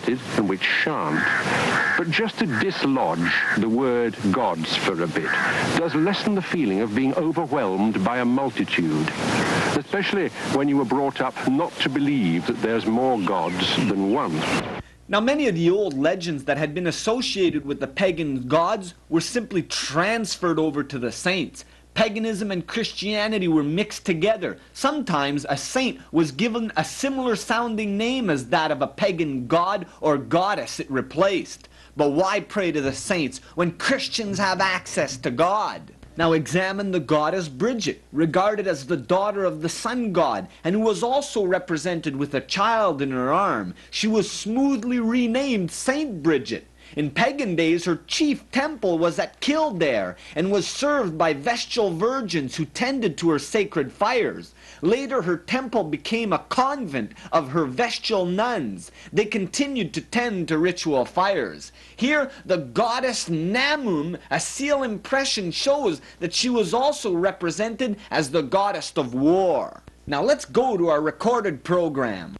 fabricated and which shan't. But just to dislodge the word gods for a bit does lessen the feeling of being overwhelmed by a multitude, especially when you were brought up not to believe that there's more gods than one. Now, many of the old legends that had been associated with the pagan gods were simply transferred over to the saints. Paganism and Christianity were mixed together. Sometimes a saint was given a similar sounding name as that of a pagan god or goddess it replaced. But why pray to the saints when Christians have access to God? Now examine the goddess Bridget, regarded as the daughter of the sun god, and who was also represented with a child in her arm. She was smoothly renamed Saint Bridget. In pagan days, her chief temple was at Kildare and was served by Vestal virgins who tended to her sacred fires. Later, her temple became a convent of her Vestal nuns. They continued to tend to ritual fires. Here, the goddess Namun, a seal impression shows that she was also represented as the goddess of war. Now let's go to our recorded program.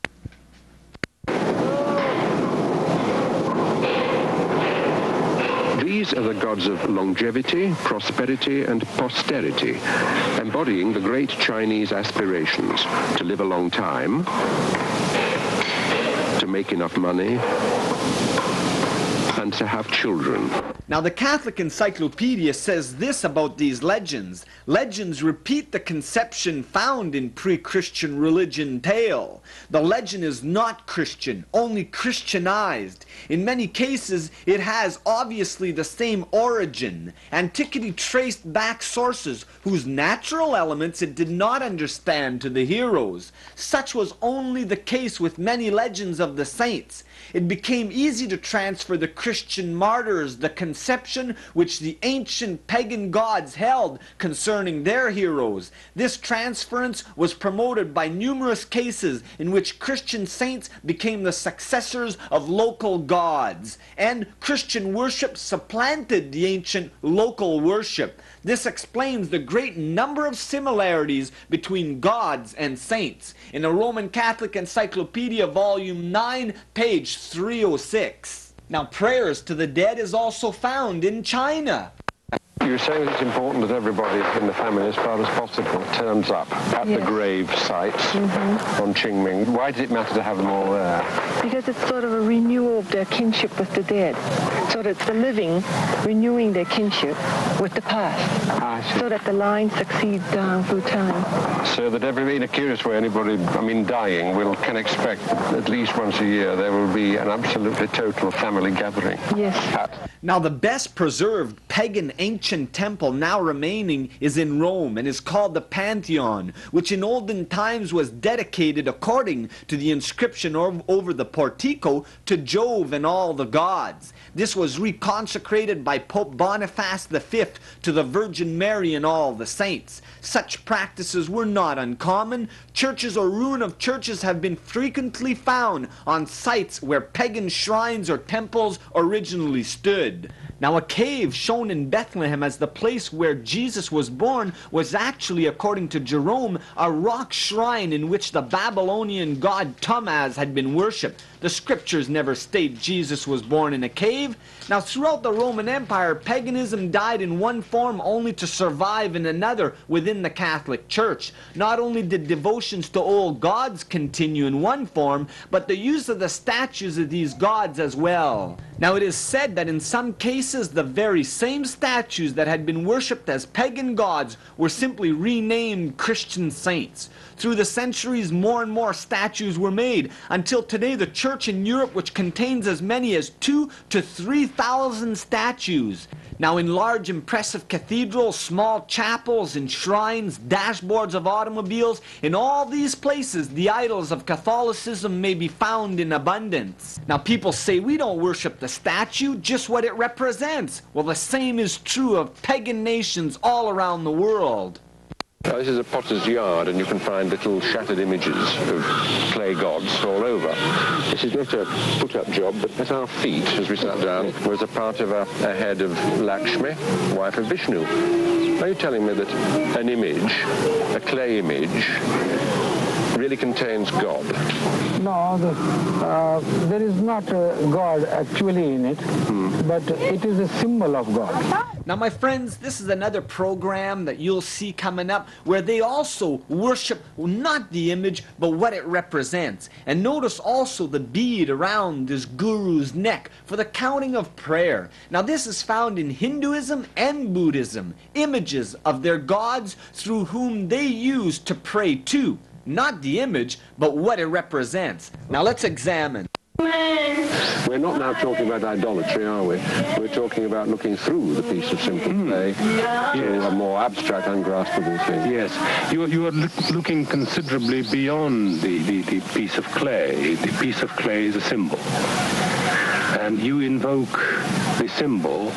These are the gods of longevity, prosperity, and posterity, embodying the great Chinese aspirations to live a long time, to make enough money, and to have children. Now, the Catholic Encyclopedia says this about these legends. Legends repeat the conception found in pre-Christian religion tale. The legend is not Christian, only Christianized. In many cases, it has obviously the same origin. Antiquity traced back sources whose natural elements it did not understand to the heroes. Such was only the case with many legends of the saints. It became easy to transfer the Christian martyrs the conception which the ancient pagan gods held concerning their heroes. This transference was promoted by numerous cases in which Christian saints became the successors of local gods, and Christian worship supplanted the ancient local worship. This explains the great number of similarities between gods and saints. In a Roman Catholic Encyclopedia, Volume 9, page 306. Now, prayers to the dead is also found in China. You're saying it's important that everybody in the family, as far as possible, turns up at the grave sites on Qingming. Why does it matter to have them all there? Because it's sort of a renewal of their kinship with the dead. So that it's the living renewing their kinship with the past. So that the line succeeds down through time. So that in a curious way, anybody, dying, can expect that at least once a year there will be an absolutely total family gathering. Yes. Now, the best preserved pagan ancient temple now remaining is in Rome and is called the Pantheon, which in olden times was dedicated, according to the inscription over the portico, to Jove and all the gods. This was reconsecrated by Pope Boniface V to the Virgin Mary and all the saints. Such practices were not uncommon. Churches or ruin of churches have been frequently found on sites where pagan shrines or temples originally stood. Now, a cave shown in Bethlehem as the place where Jesus was born was actually, according to Jerome, a rock shrine in which the Babylonian god Tammuz had been worshipped. The scriptures never state Jesus was born in a cave. Now, throughout the Roman Empire, paganism died in one form only to survive in another within the Catholic Church. Not only did devotions to old gods continue in one form, but the use of the statues of these gods as well. Now, it is said that in some cases, the very same statues that had been worshipped as pagan gods were simply renamed Christian saints. Through the centuries, more and more statues were made, until today the church in Europe, which contains as many as 2,000 to 3,000 statues. Now, in large impressive cathedrals, small chapels and shrines, dashboards of automobiles, in all these places the idols of Catholicism may be found in abundance. Now, people say we don't worship the statue, just what it represents. Well, the same is true of pagan nations all around the world. This is a potter's yard, and you can find little shattered images of clay gods all over. This is not a put-up job, but at our feet, as we sat down, was a part of a head of Lakshmi, wife of Vishnu. Are you telling me that an image, a clay image, really contains God. No, there is not God actually in it, but it is a symbol of God. Now, my friends, this is another program that you'll see coming up where they also worship not the image, but what it represents. And notice also the bead around this guru's neck for the counting of prayer. Now, this is found in Hinduism and Buddhism, images of their gods through whom they use to pray to. Not the image, but what it represents. Now, let's examine. We're not now talking about idolatry, are we? We're talking about looking through the piece of simple clay to a more abstract, ungraspable thing. Yes, you are looking considerably beyond the piece of clay. The piece of clay is a symbol. And you invoke the symbol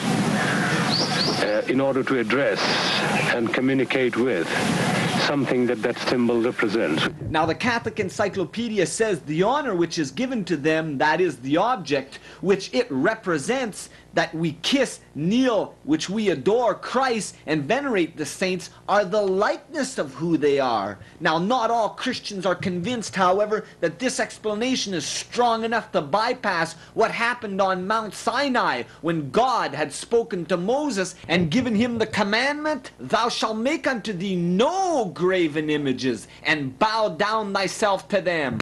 in order to address and communicate with something that symbol represents. Now, the Catholic Encyclopedia says the honor which is given to them, that is the object which it represents, that we kiss, kneel, which we adore Christ and venerate the saints, are the likeness of who they are. Now, not all Christians are convinced, however, that this explanation is strong enough to bypass what happened on Mount Sinai when God had spoken to Moses and given him the commandment, "Thou shalt make unto thee no graven images, and bow down thyself to them."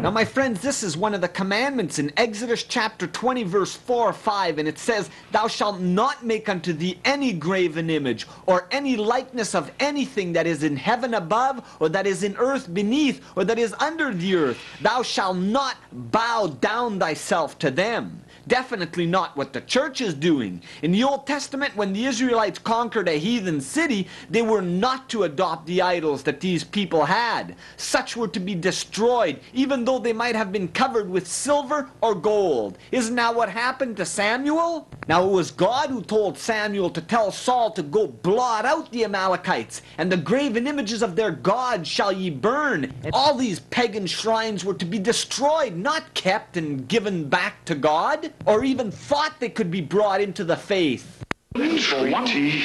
Now, my friends, this is one of the commandments in Exodus chapter 20, verse 4 or 5, and it says, "Thou shalt not make unto thee any graven image, or any likeness of anything that is in heaven above, or that is in earth beneath, or that is under the earth. Thou shalt not bow down thyself to them." Definitely not what the church is doing. In the Old Testament, when the Israelites conquered a heathen city, they were not to adopt the idols that these people had. Such were to be destroyed, even though they might have been covered with silver or gold. Isn't that what happened to Samuel? Now, it was God who told Samuel to tell Saul to go blot out the Amalekites, and the graven images of their gods shall ye burn. And all these pagan shrines were to be destroyed, not kept and given back to God, or even thought they could be brought into the faith. Entreaty,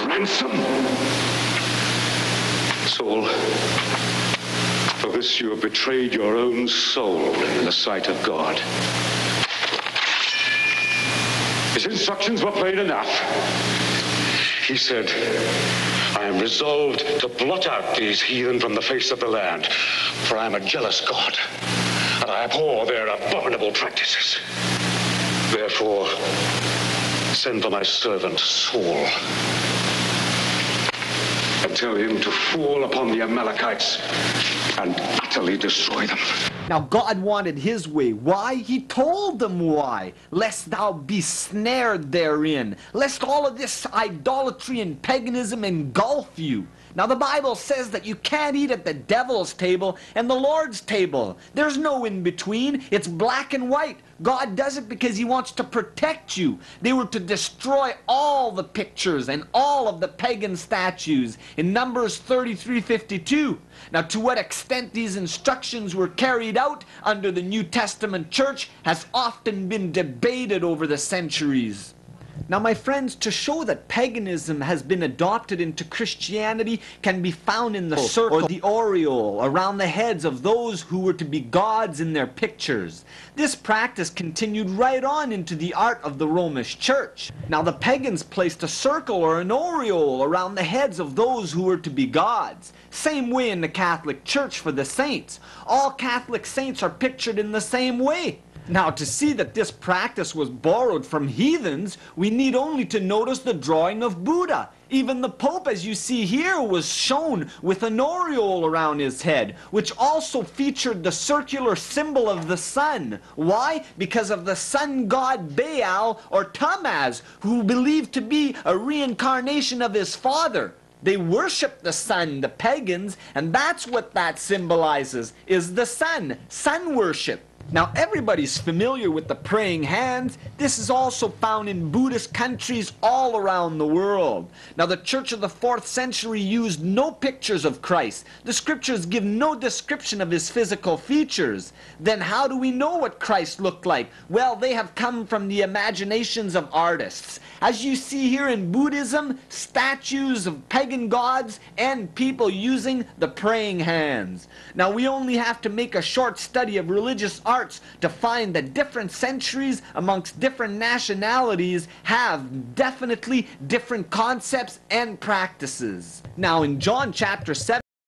ransom. Saul, for this you have betrayed your own soul in the sight of God. His instructions were plain enough. He said, "I am resolved to blot out these heathen from the face of the land, for I am a jealous God, and I abhor their abominable practices. Therefore, send for my servant Saul, and tell him to fall upon the Amalekites and utterly destroy them." Now, God wanted his way. Why? He told them why. "Lest thou be snared therein, lest all of this idolatry and paganism engulf you." Now, the Bible says that you can't eat at the devil's table and the Lord's table. There's no in between. It's black and white. God does it because he wants to protect you. They were to destroy all the pictures and all of the pagan statues in Numbers 33:52. Now, to what extent these instructions were carried out under the New Testament church has often been debated over the centuries. Now, my friends, to show that paganism has been adopted into Christianity can be found in the circle or the aureole around the heads of those who were to be gods in their pictures. This practice continued right on into the art of the Romish Church. Now, the pagans placed a circle or an aureole around the heads of those who were to be gods. Same way in the Catholic Church for the saints. All Catholic saints are pictured in the same way. Now, to see that this practice was borrowed from heathens, we need only to notice the drawing of Buddha. Even the Pope, as you see here, was shown with an aureole around his head, which also featured the circular symbol of the sun. Why? Because of the sun god Baal, or Tammuz, who believed to be a reincarnation of his father. They worship the sun, the pagans, and that's what that symbolizes, is the sun worship. Now everybody's familiar with the praying hands. This is also found in Buddhist countries all around the world. Now the Church of the 4th century used no pictures of Christ. The scriptures give no description of his physical features. Then how do we know what Christ looked like? Well, they have come from the imaginations of artists. As you see here in Buddhism, statues of pagan gods and people using the praying hands. Now we only have to make a short study of religious arts to find that different centuries amongst different nationalities have definitely different concepts and practices. Now in John chapter 7,